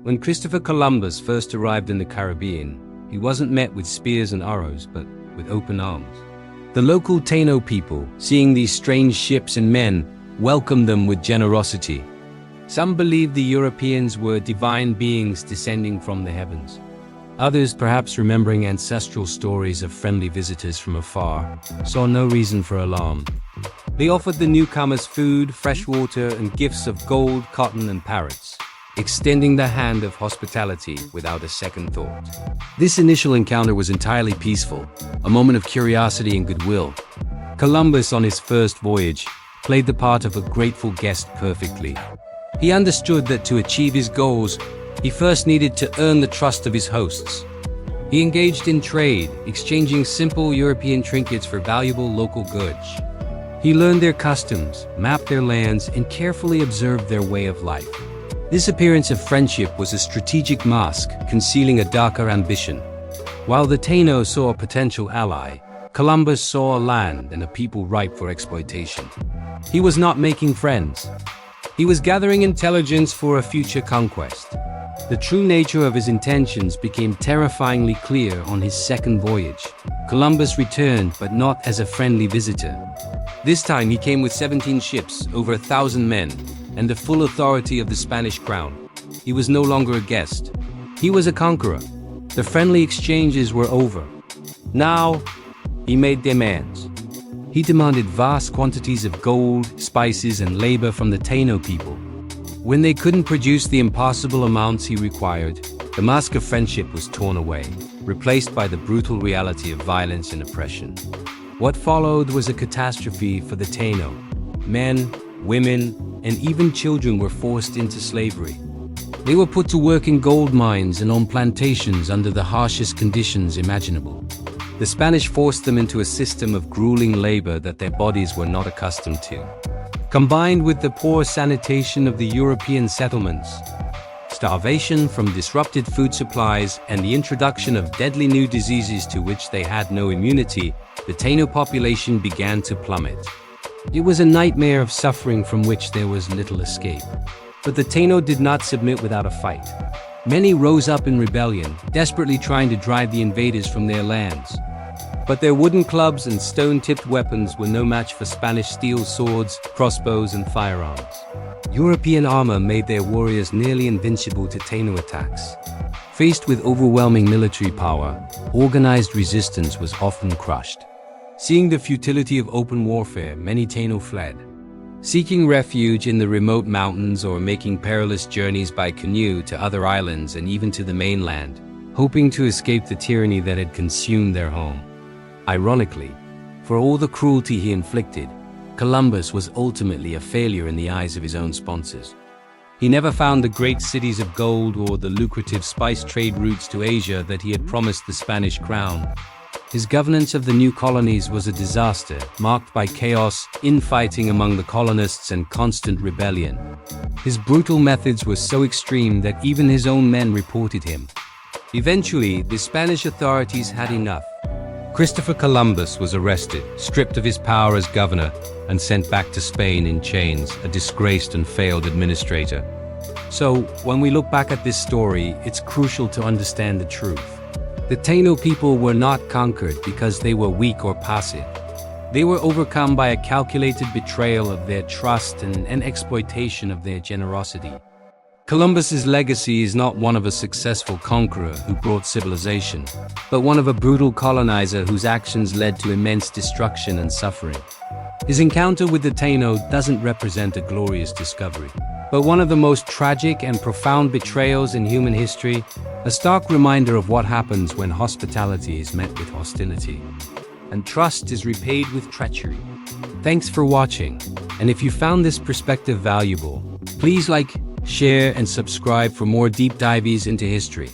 When Christopher Columbus first arrived in the Caribbean, he wasn't met with spears and arrows, but with open arms. The local Taino people, seeing these strange ships and men, welcomed them with generosity. Some believed the Europeans were divine beings descending from the heavens. Others, perhaps remembering ancestral stories of friendly visitors from afar, saw no reason for alarm. They offered the newcomers food, fresh water, and gifts of gold, cotton, and parrots, extending the hand of hospitality without a second thought. This initial encounter was entirely peaceful, a moment of curiosity and goodwill. Columbus, on his first voyage, played the part of a grateful guest perfectly. He understood that to achieve his goals, he first needed to earn the trust of his hosts. He engaged in trade, exchanging simple European trinkets for valuable local goods. He learned their customs, mapped their lands, and carefully observed their way of life. This appearance of friendship was a strategic mask, concealing a darker ambition. While the Taino saw a potential ally, Columbus saw a land and a people ripe for exploitation. He was not making friends. He was gathering intelligence for a future conquest. The true nature of his intentions became terrifyingly clear on his second voyage. Columbus returned, but not as a friendly visitor. This time he came with 17 ships, over 1,000 men, and the full authority of the Spanish crown. He was no longer a guest. He was a conqueror. The friendly exchanges were over. Now, he made demands. He demanded vast quantities of gold, spices, and labor from the Taino people. When they couldn't produce the impossible amounts he required, the mask of friendship was torn away, replaced by the brutal reality of violence and oppression. What followed was a catastrophe for the Taino. Men, women, and even children were forced into slavery. They were put to work in gold mines and on plantations under the harshest conditions imaginable. The Spanish forced them into a system of grueling labor that their bodies were not accustomed to. Combined with the poor sanitation of the European settlements, starvation from disrupted food supplies, and the introduction of deadly new diseases to which they had no immunity, the Taino population began to plummet. It was a nightmare of suffering from which there was little escape. But the Taino did not submit without a fight. Many rose up in rebellion, desperately trying to drive the invaders from their lands. But their wooden clubs and stone-tipped weapons were no match for Spanish steel swords, crossbows, and firearms. European armor made their warriors nearly invincible to Taino attacks. Faced with overwhelming military power, organized resistance was often crushed. Seeing the futility of open warfare, many Taino fled, seeking refuge in the remote mountains or making perilous journeys by canoe to other islands and even to the mainland, hoping to escape the tyranny that had consumed their home. Ironically, for all the cruelty he inflicted, Columbus was ultimately a failure in the eyes of his own sponsors. He never found the great cities of gold or the lucrative spice trade routes to Asia that he had promised the Spanish crown. His governance of the new colonies was a disaster, marked by chaos, infighting among the colonists, and constant rebellion. His brutal methods were so extreme that even his own men reported him. Eventually, the Spanish authorities had enough. Christopher Columbus was arrested, stripped of his power as governor, and sent back to Spain in chains, a disgraced and failed administrator. So, when we look back at this story, it's crucial to understand the truth. The Taino people were not conquered because they were weak or passive. They were overcome by a calculated betrayal of their trust and an exploitation of their generosity. Columbus's legacy is not one of a successful conqueror who brought civilization, but one of a brutal colonizer whose actions led to immense destruction and suffering. His encounter with the Taino doesn't represent a glorious discovery, but one of the most tragic and profound betrayals in human history, a stark reminder of what happens when hospitality is met with hostility, and trust is repaid with treachery. Thanks for watching, and if you found this perspective valuable, please like, share, and subscribe for more deep dives into history.